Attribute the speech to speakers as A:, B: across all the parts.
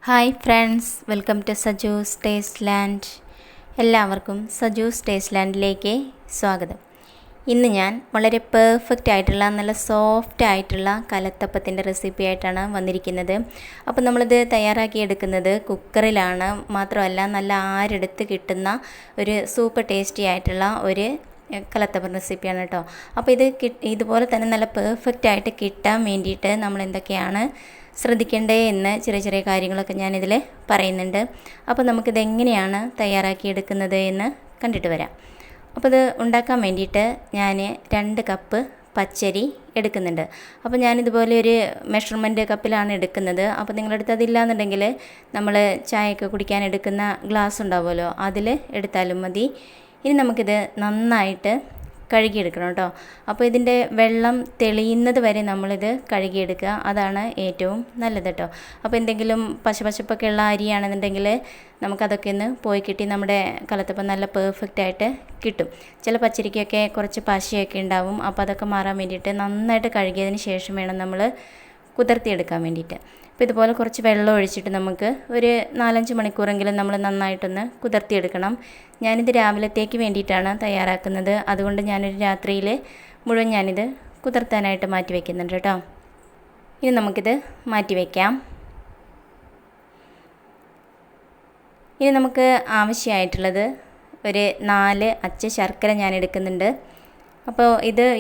A: Hi friends, welcome to Saju's tasteland. എല്ലാവർക്കും സജൂസ് ടേസ്റ്റ്ലാൻഡിലേക്ക് സ്വാഗതം. ഇന്ന് ഞാൻ വളരെ പെർഫെക്റ്റ് ആയിട്ടുള്ള നല്ല സോഫ്റ്റ് ആയിട്ടുള്ള കലത്തപ്പത്തിൻ്റെ റെസിപ്പി ആയിട്ടാണ് വന്നിരിക്കുന്നത്. അപ്പോൾ നമ്മളിത് തയ്യാറാക്കിയെടുക്കുന്നത് കുക്കറിലാണ്. മാത്രമല്ല നല്ല ആരെടുത്ത് കിട്ടുന്ന ഒരു സൂപ്പർ ടേസ്റ്റി ആയിട്ടുള്ള ഒരു കലത്തപ്പം റെസിപ്പിയാണ് കേട്ടോ. അപ്പോൾ ഇതുപോലെ തന്നെ നല്ല പെർഫെക്റ്റ് ആയിട്ട് കിട്ടാൻ വേണ്ടിയിട്ട് നമ്മൾ എന്തൊക്കെയാണ് ശ്രദ്ധിക്കേണ്ടേ എന്ന് ചെറിയ ചെറിയ കാര്യങ്ങളൊക്കെ ഞാനിതിൽ പറയുന്നുണ്ട്. അപ്പോൾ നമുക്കിത് എങ്ങനെയാണ് തയ്യാറാക്കിയെടുക്കുന്നത് എന്ന് കണ്ടിട്ട് വരാം. അപ്പോൾ ഇത് ഉണ്ടാക്കാൻ വേണ്ടിയിട്ട് ഞാൻ 2 കപ്പ് പച്ചരി എടുക്കുന്നുണ്ട്. അപ്പോൾ ഞാനിതുപോലെ ഒരു മെഷർമെൻറ്റ് കപ്പിലാണ് എടുക്കുന്നത്. അപ്പോൾ നിങ്ങളുടെ അടുത്ത് അതില്ലാന്നുണ്ടെങ്കിൽ നമ്മൾ ചായയൊക്കെ കുടിക്കാൻ എടുക്കുന്ന ഗ്ലാസ് ഉണ്ടാവുമല്ലോ, അതിൽ എടുത്താലും മതി. ഇനി നമുക്കിത് നന്നായിട്ട് കഴുകിയെടുക്കണം കേട്ടോ. അപ്പോൾ ഇതിൻ്റെ വെള്ളം തെളിയുന്നത് വരെ നമ്മളിത് കഴുകിയെടുക്കുക, അതാണ് ഏറ്റവും നല്ലത് കേട്ടോ. അപ്പോൾ എന്തെങ്കിലും പശപശപ്പൊക്കെ ഉള്ള അരിയാണെന്നുണ്ടെങ്കിൽ നമുക്കതൊക്കെ ഒന്ന് പോയി കിട്ടി നമ്മുടെ കലത്തപ്പം നല്ല പെർഫെക്റ്റ് ആയിട്ട് കിട്ടും. ചില പച്ചരിക്കൊക്കെ കുറച്ച് പശയൊക്കെ ഉണ്ടാവും. അപ്പോൾ അതൊക്കെ മാറാൻ വേണ്ടിയിട്ട് നന്നായിട്ട് കഴുകിയതിന് ശേഷം വേണം നമ്മൾ കുതിർത്തിയെടുക്കാൻ വേണ്ടിയിട്ട്. അപ്പോൾ ഇതുപോലെ കുറച്ച് വെള്ളം ഒഴിച്ചിട്ട് നമുക്ക് ഒരു 4-5 മണിക്കൂറെങ്കിലും നമ്മൾ നന്നായിട്ടൊന്ന് കുതിർത്തിയെടുക്കണം. ഞാനിത് രാവിലത്തേക്ക് വേണ്ടിയിട്ടാണ് തയ്യാറാക്കുന്നത്. അതുകൊണ്ട് ഞാനൊരു രാത്രിയിൽ മുഴുവൻ ഞാനിത് കുതിർത്താനായിട്ട് മാറ്റി വയ്ക്കുന്നുണ്ട് കേട്ടോ. ഇനി നമുക്കിത് മാറ്റി വയ്ക്കാം. ഇനി നമുക്ക് ആവശ്യമായിട്ടുള്ളത് ഒരു 4 അച്ച് ശർക്കര ഞാൻ എടുക്കുന്നുണ്ട്. അപ്പോൾ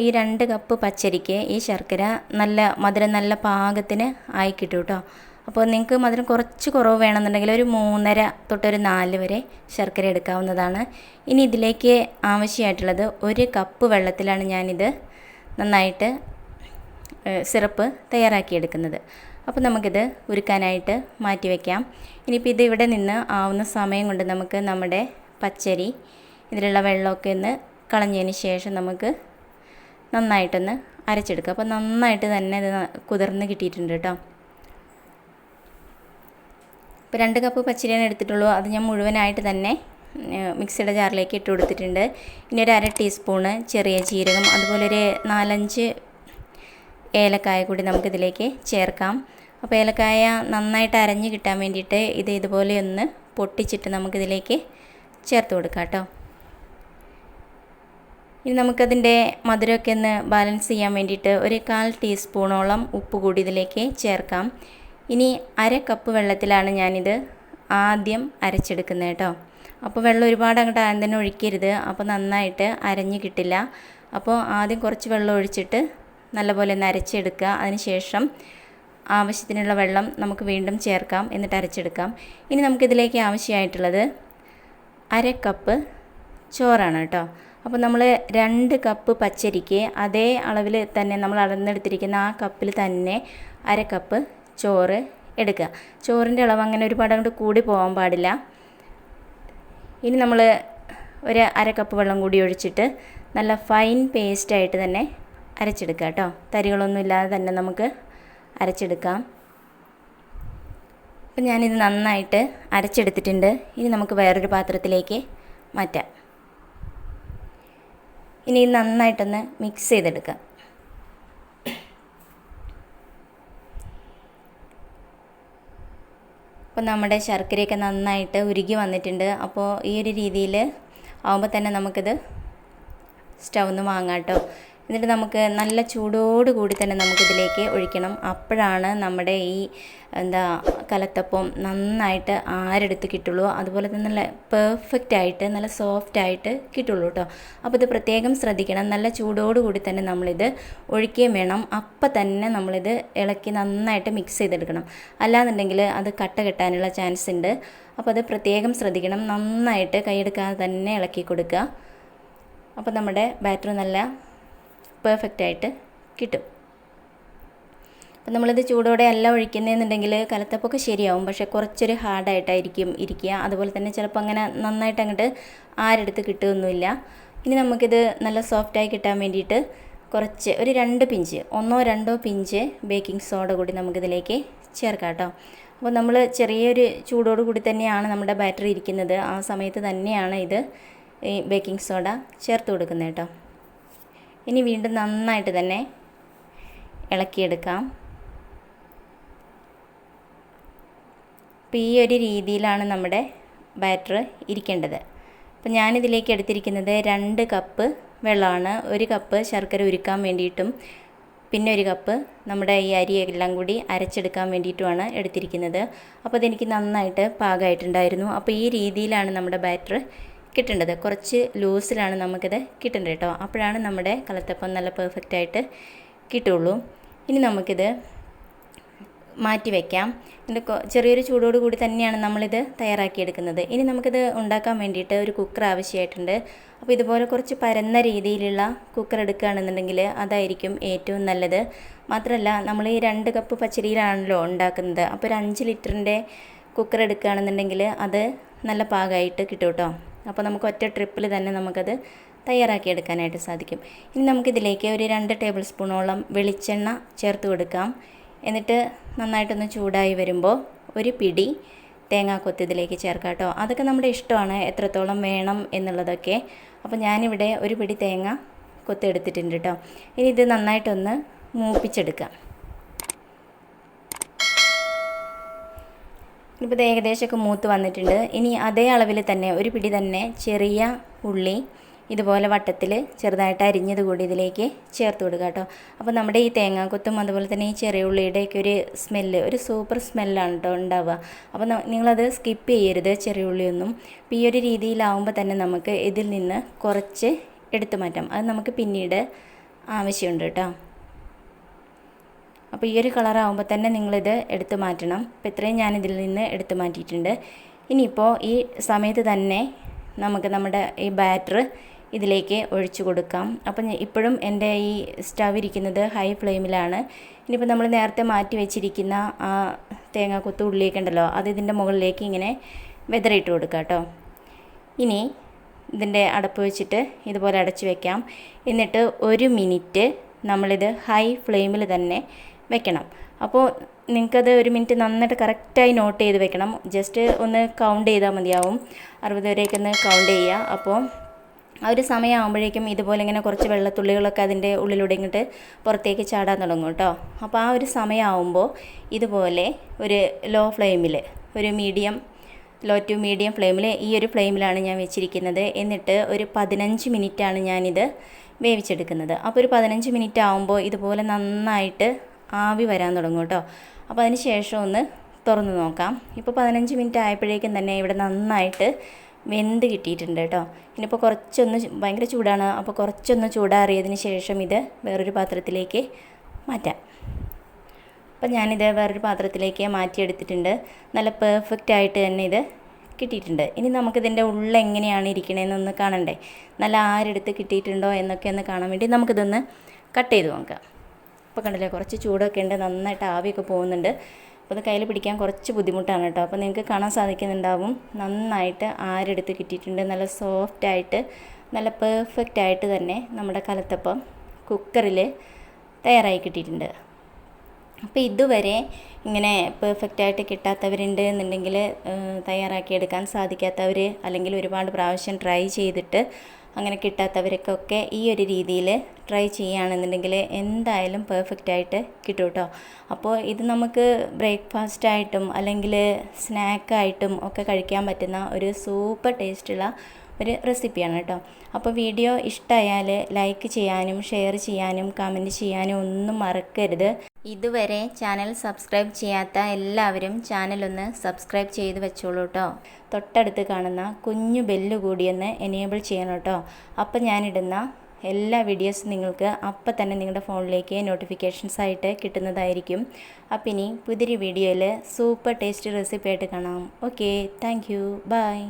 A: ഈ 2 കപ്പ് പച്ചരിക്ക് ഈ ശർക്കര നല്ല മധുരം നല്ല പാകത്തിന് ആയി കിട്ടും കേട്ടോ. അപ്പോൾ നിങ്ങൾക്ക് മധുരം കുറച്ച് കുറവ് വേണമെന്നുണ്ടെങ്കിൽ ഒരു 3.5 തൊട്ടൊരു 4 വരെ ശർക്കര എടുക്കാവുന്നതാണ്. ഇനി ഇതിലേക്ക് ആവശ്യമായിട്ടുള്ളത് 1 കപ്പ് വെള്ളത്തിലാണ് ഞാനിത് നന്നായിട്ട് സിറപ്പ് തയ്യാറാക്കിയെടുക്കുന്നത്. അപ്പോൾ നമുക്കിത് ഉരുക്കാനായിട്ട് മാറ്റി വയ്ക്കാം. ഇനിയിപ്പോൾ ഇത് ഇവിടെ നിന്ന് ആവുന്ന സമയം കൊണ്ട് നമുക്ക് നമ്മുടെ പച്ചരി ഇതിലുള്ള വെള്ളമൊക്കെ ഒന്ന് കളഞ്ഞതിന് ശേഷം നമുക്ക് നന്നായിട്ടൊന്ന് അരച്ചെടുക്കുക. അപ്പോൾ നന്നായിട്ട് തന്നെ ഇത് കുതിർന്ന് കിട്ടിയിട്ടുണ്ട് കേട്ടോ. ഇപ്പോൾ 2 കപ്പ് പച്ചരിയാണ് എടുത്തിട്ടുള്ളൂ. അത് ഞാൻ മുഴുവനായിട്ട് തന്നെ മിക്സിയുടെ ജാറിലേക്ക് ഇട്ട് കൊടുത്തിട്ടുണ്ട്. ഇനി ഒരു 1/2 ടീസ്പൂണ് ചെറിയ ജീരകം, അതുപോലെ ഒരു 4-5 ഏലക്കായ കൂടി നമുക്കിതിലേക്ക് ചേർക്കാം. അപ്പോൾ ഏലക്കായ നന്നായിട്ട് അരഞ്ഞ് കിട്ടാൻ വേണ്ടിയിട്ട് ഇതുപോലെ ഒന്ന് പൊട്ടിച്ചിട്ട് നമുക്കിതിലേക്ക് ചേർത്ത് കൊടുക്കാം കേട്ടോ. ഇനി നമുക്കതിൻ്റെ മധുരമൊക്കെ ഒന്ന് ബാലൻസ് ചെയ്യാൻ വേണ്ടിയിട്ട് ഒരു 1/4 ടീസ്പൂണോളം ഉപ്പ് കൂടി ഇതിലേക്ക് ചേർക്കാം. ഇനി 1/2 കപ്പ് വെള്ളത്തിലാണ് ഞാനിത് ആദ്യം അരച്ചെടുക്കുന്നത് കേട്ടോ. അപ്പോൾ വെള്ളം ഒരുപാട് അങ്ങോട്ട് ആദ്യം തന്നെ ഒഴിക്കരുത്, അപ്പോൾ നന്നായിട്ട് അരഞ്ഞ് കിട്ടില്ല. അപ്പോൾ ആദ്യം കുറച്ച് വെള്ളം ഒഴിച്ചിട്ട് നല്ലപോലെ ഒന്ന് അരച്ചെടുക്കുക. അതിന് ശേഷം ആവശ്യത്തിനുള്ള വെള്ളം നമുക്ക് വീണ്ടും ചേർക്കാം, എന്നിട്ട് അരച്ചെടുക്കാം. ഇനി നമുക്കിതിലേക്ക് ആവശ്യമായിട്ടുള്ളത് 1/2 കപ്പ് ചോറാണ് കേട്ടോ. അപ്പോൾ നമ്മൾ 2 കപ്പ് പച്ചരിക്ക് അതേ അളവിൽ തന്നെ നമ്മൾ അളന്നെടുത്തിരിക്കുന്ന ആ കപ്പിൽ തന്നെ 1/2 കപ്പ് ചോറ് എടുക്കുക. ചോറിൻ്റെ അളവ് അങ്ങനെ ഒരുപാട് അങ്ങോട്ട് കൂടി പോകാൻ പാടില്ല. ഇനി നമ്മൾ ഒരു 1/2 കപ്പ് വെള്ളം കൂടി ഒഴിച്ചിട്ട് നല്ല ഫൈൻ പേസ്റ്റായിട്ട് തന്നെ അരച്ചെടുക്കുക കേട്ടോ. തരികളൊന്നും ഇല്ലാതെ തന്നെ നമുക്ക് അരച്ചെടുക്കാം. അപ്പം ഞാനിത് നന്നായിട്ട് അരച്ചെടുത്തിട്ടുണ്ട്. ഇനി നമുക്ക് വേറൊരു പാത്രത്തിലേക്ക് മാറ്റാം. ഇനി നന്നായിട്ടൊന്ന് മിക്സ് ചെയ്തെടുക്കാം. അപ്പോൾ നമ്മുടെ ശർക്കരയൊക്കെ നന്നായിട്ട് ഉരുകി വന്നിട്ടുണ്ട്. അപ്പോൾ ഈ ഒരു രീതിയിൽ ആകുമ്പോൾ തന്നെ നമുക്കിത് സ്റ്റൗന്ന് വാങ്ങാം കേട്ടോ. എന്നിട്ട് നമുക്ക് നല്ല ചൂടോടുകൂടി തന്നെ നമുക്കിതിലേക്ക് ഒഴിക്കണം. അപ്പോഴാണ് നമ്മുടെ ഈ കലത്തപ്പം നന്നായിട്ട് ആരെടുത്ത് കിട്ടുള്ളൂ. അതുപോലെ തന്നെ നല്ല പെർഫെക്റ്റ് ആയിട്ട് നല്ല സോഫ്റ്റ് ആയിട്ട് കിട്ടുള്ളൂ കേട്ടോ. അപ്പോൾ ഇത് പ്രത്യേകം ശ്രദ്ധിക്കണം. നല്ല ചൂടോടുകൂടി തന്നെ നമ്മളിത് ഒഴിക്കുകയും വേണം. അപ്പം തന്നെ നമ്മളിത് ഇളക്കി നന്നായിട്ട് മിക്സ് ചെയ്തെടുക്കണം. അല്ലാന്നുണ്ടെങ്കിൽ അത് കട്ട കെട്ടാനുള്ള ചാൻസ് ഉണ്ട്. അപ്പോൾ അത് പ്രത്യേകം ശ്രദ്ധിക്കണം. നന്നായിട്ട് കൈയെടുക്കാതെ തന്നെ ഇളക്കി കൊടുക്കുക. അപ്പോൾ നമ്മുടെ ബാറ്റർ നല്ല പെർഫെക്റ്റായിട്ട് കിട്ടും. അപ്പം നമ്മളിത് ചൂടോടെ അല്ല ഒഴിക്കുന്നതെന്നുണ്ടെങ്കിൽ കലത്തപ്പൊക്കെ ശരിയാവും, പക്ഷേ കുറച്ചൊരു ഹാർഡായിട്ടായിരിക്കും ഇരിക്കുക. അതുപോലെ തന്നെ ചിലപ്പോൾ അങ്ങനെ നന്നായിട്ട് അങ്ങോട്ട് ആരെടുത്ത് കിട്ടുകയൊന്നുമില്ല. ഇനി നമുക്കിത് നല്ല സോഫ്റ്റായി കിട്ടാൻ വേണ്ടിയിട്ട് കുറച്ച് ഒരു 2 പിഞ്ച് 1-2 പിഞ്ച് ബേക്കിംഗ് സോഡ കൂടി നമുക്കിതിലേക്ക് ചേർക്കാം കേട്ടോ. അപ്പോൾ നമ്മൾ ചെറിയൊരു ചൂടോട് കൂടി തന്നെയാണ് നമ്മുടെ ബാറ്ററി ഇരിക്കുന്നത്. ആ സമയത്ത് തന്നെയാണ് ഈ ബേക്കിംഗ് സോഡ ചേർത്ത് കൊടുക്കുന്നത് കേട്ടോ. ഇനി വീണ്ടും നന്നായിട്ട് തന്നെ ഇളക്കിയെടുക്കാം. അപ്പോൾ ഈ ഒരു രീതിയിലാണ് നമ്മുടെ ബാറ്റർ ഇരിക്കേണ്ടത്. അപ്പോൾ ഞാനിതിലേക്ക് എടുത്തിരിക്കുന്നത് 2 കപ്പ് വെള്ളമാണ്. 1 കപ്പ് ശർക്കര ഉരുക്കാൻ വേണ്ടിയിട്ടും പിന്നെ 1 കപ്പ് നമ്മുടെ ഈ അരിയെല്ലാം കൂടി അരച്ചെടുക്കാൻ വേണ്ടിയിട്ടുമാണ് എടുത്തിരിക്കുന്നത്. അപ്പോൾ അതെനിക്ക് നന്നായിട്ട് പാകമായിട്ടുണ്ടായിരുന്നു. അപ്പോൾ ഈ രീതിയിലാണ് നമ്മുടെ ബാറ്റർ കിട്ടേണ്ടത്. കുറച്ച് ലൂസിലാണ് നമുക്കിത് കിട്ടേണ്ടത് കേട്ടോ. അപ്പോഴാണ് നമ്മുടെ കലത്തപ്പം നല്ല പെർഫെക്റ്റായിട്ട് കിട്ടുള്ളൂ. ഇനി നമുക്കിത് മാറ്റി വയ്ക്കാം. ചെറിയൊരു ചൂടോട് കൂടി തന്നെയാണ് നമ്മളിത് തയ്യാറാക്കിയെടുക്കുന്നത്. ഇനി നമുക്കിത് ഉണ്ടാക്കാൻ വേണ്ടിയിട്ട് ഒരു കുക്കർ ആവശ്യമായിട്ടുണ്ട്. അപ്പോൾ ഇതുപോലെ കുറച്ച് പരന്ന രീതിയിലുള്ള കുക്കർ എടുക്കുകയാണെന്നുണ്ടെങ്കിൽ അതായിരിക്കും ഏറ്റവും നല്ലത്. മാത്രമല്ല നമ്മൾ ഈ 2 കപ്പ് പച്ചരിയിലാണല്ലോ ഉണ്ടാക്കുന്നത്. അപ്പോൾ ഒരു 5 ലിറ്ററിൻ്റെ കുക്കർ എടുക്കുകയാണെന്നുണ്ടെങ്കിൽ അത് നല്ല പാകമായിട്ട് കിട്ടും കേട്ടോ. അപ്പോൾ നമുക്ക് ഒറ്റ ട്രിപ്പിൽ തന്നെ നമുക്കത് തയ്യാറാക്കിയെടുക്കാനായിട്ട് സാധിക്കും. ഇനി നമുക്കിതിലേക്ക് ഒരു 2 ടേബിൾ സ്പൂണോളം വെളിച്ചെണ്ണ ചേർത്ത് കൊടുക്കാം. എന്നിട്ട് നന്നായിട്ടൊന്ന് ചൂടായി വരുമ്പോൾ ഒരു പിടി തേങ്ങാക്കൊത്ത് ഇതിലേക്ക് ചേർക്കാം കേട്ടോ. അതൊക്കെ നമ്മുടെ ഇഷ്ടമാണ് എത്രത്തോളം വേണം എന്നുള്ളതൊക്കെ. അപ്പോൾ ഞാനിവിടെ ഒരു പിടി തേങ്ങ കൊത്ത് എടുത്തിട്ടുണ്ട് കേട്ടോ. ഇനി ഇത് നന്നായിട്ടൊന്ന് മൂപ്പിച്ചെടുക്കാം. ഇപ്പോൾ ഇത് ഏകദേശമൊക്കെ മൂത്ത് വന്നിട്ടുണ്ട്. ഇനി അതേ അളവിൽ തന്നെ ഒരു പിടി തന്നെ ചെറിയ ഉള്ളി ഇതുപോലെ വട്ടത്തിൽ ചെറുതായിട്ട് അരിഞ്ഞത് കൂടി ഇതിലേക്ക് ചേർത്ത് കൊടുക്കുക കേട്ടോ. അപ്പോൾ നമ്മുടെ ഈ തേങ്ങാക്കൊത്തും അതുപോലെ തന്നെ ഈ ചെറിയ ഉള്ളിയുടെയൊക്കെ ഒരു സ്മെല്ല്, ഒരു സൂപ്പർ സ്മെല്ലാണ് കേട്ടോ ഉണ്ടാവുക. അപ്പോൾ നിങ്ങളത് സ്കിപ്പ് ചെയ്യരുത് ചെറിയ ഉള്ളിയൊന്നും. അപ്പോൾ ഈ ഒരു രീതിയിലാവുമ്പോൾ തന്നെ നമുക്ക് ഇതിൽ നിന്ന് കുറച്ച് എടുത്തു മാറ്റാം. അത് നമുക്ക് പിന്നീട് ആവശ്യമുണ്ട് കേട്ടോ. അപ്പോൾ ഈ ഒരു കളറാകുമ്പോൾ തന്നെ നിങ്ങളിത് എടുത്തു മാറ്റണം. അപ്പോൾ ഇത്രയും ഞാനിതിൽ നിന്ന് എടുത്തു മാറ്റിയിട്ടുണ്ട്. ഇനിയിപ്പോൾ ഈ സമയത്ത് തന്നെ നമുക്ക് നമ്മുടെ ഈ ബാറ്റർ ഇതിലേക്ക് ഒഴിച്ചു കൊടുക്കാം. അപ്പം ഇപ്പോഴും എൻ്റെ ഈ സ്റ്റവ് ഇരിക്കുന്നത് ഹൈ ഫ്ലെയിമിലാണ്. ഇനിയിപ്പോൾ നമ്മൾ നേരത്തെ മാറ്റി വെച്ചിരിക്കുന്ന ആ തേങ്ങാക്കൊത്ത് ഉള്ളിയൊക്കെ ഉണ്ടല്ലോ, അത് ഇതിൻ്റെ മുകളിലേക്ക് ഇങ്ങനെ വെതറിയിട്ട് കൊടുക്കുക കേട്ടോ. ഇനി ഇതിൻ്റെ അടപ്പ് വെച്ചിട്ട് ഇതുപോലെ അടച്ച് വെക്കാം. എന്നിട്ട് 1 മിനിറ്റ് നമ്മളിത് ഹൈ ഫ്ലെയിമിൽ തന്നെ വെക്കണം. അപ്പോൾ നിങ്ങൾക്കത് 1 മിനിറ്റ് നന്നായിട്ട് കറക്റ്റായി നോട്ട് ചെയ്ത് വെക്കണം. ജസ്റ്റ് ഒന്ന് കൗണ്ട് ചെയ്താൽ മതിയാവും. 60 വരെയൊക്കെ ഒന്ന് കൗണ്ട് ചെയ്യുക. അപ്പോൾ ആ ഒരു സമയമാകുമ്പോഴേക്കും ഇതുപോലെ ഇങ്ങനെ കുറച്ച് വെള്ളത്തുള്ളികളൊക്കെ അതിൻ്റെ ഉള്ളിലൂടെ ഇങ്ങോട്ട് പുറത്തേക്ക് ചാടാൻ തുടങ്ങും കേട്ടോ. അപ്പോൾ ആ ഒരു സമയമാകുമ്പോൾ ഇതുപോലെ ഒരു ലോ ഫ്ലെയിമിൽ, ഒരു ലോ ടു മീഡിയം ഫ്ലെയിമിൽ, ഈ ഒരു ഫ്ലെയിമിലാണ് ഞാൻ വെച്ചിരിക്കുന്നത്. എന്നിട്ട് ഒരു 15 മിനിറ്റാണ് ഞാനിത് വേവിച്ചെടുക്കുന്നത്. അപ്പോൾ ഒരു 15 മിനിറ്റ് ആകുമ്പോൾ ഇതുപോലെ നന്നായിട്ട് ആവി വരാൻ തുടങ്ങും കേട്ടോ. അപ്പോൾ അതിന് ശേഷം ഒന്ന് തുറന്ന് നോക്കാം. ഇപ്പോൾ 15 മിനിറ്റ് ആയപ്പോഴേക്കും തന്നെ ഇവിടെ നന്നായിട്ട് വെന്ത് കിട്ടിയിട്ടുണ്ട് കേട്ടോ. ഇനിയിപ്പോൾ കുറച്ചൊന്ന് ഭയങ്കര ചൂടാണ്. അപ്പോൾ കുറച്ചൊന്ന് ചൂടാറിയതിന് ശേഷം ഇത് വേറൊരു പാത്രത്തിലേക്ക് മാറ്റാം. അപ്പോൾ ഞാനിത് വേറൊരു പാത്രത്തിലേക്ക് മാറ്റിയെടുത്തിട്ടുണ്ട്. നല്ല പെർഫെക്റ്റ് ആയിട്ട് തന്നെ ഇത് കിട്ടിയിട്ടുണ്ട്. ഇനി നമുക്കിതിൻ്റെ ഉള്ളിൽ എങ്ങനെയാണ് ഇരിക്കണതെന്നൊന്ന് കാണണ്ടേ, നല്ല ആരെടുത്ത് കിട്ടിയിട്ടുണ്ടോ എന്നൊക്കെ ഒന്ന് കാണാൻ വേണ്ടി നമുക്കിതൊന്ന് കട്ട് ചെയ്ത് നോക്കാം. അപ്പോൾ കണ്ടില്ലേ, കുറച്ച് ചൂടൊക്കെ ഉണ്ട്, നന്നായിട്ട് ആവിയൊക്കെ പോകുന്നുണ്ട്. അപ്പോൾ അത് കയ്യിൽ പിടിക്കാൻ കുറച്ച് ബുദ്ധിമുട്ടാണ് കേട്ടോ. അപ്പോൾ നിങ്ങൾക്ക് കാണാൻ സാധിക്കുന്നുണ്ടാവും നന്നായിട്ട് ആരെടുത്ത് കിട്ടിയിട്ടുണ്ട്. നല്ല സോഫ്റ്റായിട്ട് നല്ല പെർഫെക്റ്റായിട്ട് തന്നെ നമ്മുടെ കലത്തപ്പം കുക്കറിൽ തയ്യാറായി കിട്ടിയിട്ടുണ്ട്. അപ്പോൾ ഇതുവരെ ഇങ്ങനെ പെർഫെക്റ്റായിട്ട് കിട്ടാത്തവരുണ്ട് എന്നുണ്ടെങ്കിൽ, തയ്യാറാക്കിയെടുക്കാൻ സാധിക്കാത്തവർ, അല്ലെങ്കിൽ ഒരുപാട് പ്രാവശ്യം ട്രൈ ചെയ്തിട്ട് അങ്ങനെ കിട്ടാത്തവർക്കൊക്കെ ഈ ഒരു രീതിയിൽ ട്രൈ ചെയ്യുകയാണെന്നുണ്ടെങ്കിൽ എന്തായാലും പെർഫെക്റ്റായിട്ട് കിട്ടും കേട്ടോ. അപ്പോൾ ഇത് നമുക്ക് ബ്രേക്ക്ഫാസ്റ്റായിട്ടും അല്ലെങ്കിൽ സ്നാക്കായിട്ടും ഒക്കെ കഴിക്കാൻ പറ്റുന്ന ഒരു സൂപ്പർ ടേസ്റ്റുള്ള ഒരു റെസിപ്പിയാണ് കേട്ടോ. അപ്പോൾ വീഡിയോ ഇഷ്ടമായാൽ ലൈക്ക് ചെയ്യാനും ഷെയർ ചെയ്യാനും കമൻറ്റ് ചെയ്യാനും ഒന്നും മറക്കരുത്. ഇതുവരെ ചാനൽ സബ്സ്ക്രൈബ് ചെയ്യാത്ത എല്ലാവരും ചാനലൊന്ന് സബ്സ്ക്രൈബ് ചെയ്ത് വെച്ചോളൂ കേട്ടോ. തൊട്ടടുത്ത് കാണുന്ന കുഞ്ഞു ബെല്ല് കൂടിയൊന്ന് എനേബിൾ ചെയ്യണം കേട്ടോ. അപ്പോൾ ഞാനിടുന്ന എല്ലാ വീഡിയോസും നിങ്ങൾക്ക് അപ്പം തന്നെ നിങ്ങളുടെ ഫോണിലേക്ക് നോട്ടിഫിക്കേഷൻസ് ആയിട്ട് കിട്ടുന്നതായിരിക്കും. അപ്പം ഇനി പുതിയൊരു വീഡിയോയിൽ സൂപ്പർ ടേസ്റ്റി റെസിപ്പി ആയിട്ട് കാണാം. Okay, thank you, by.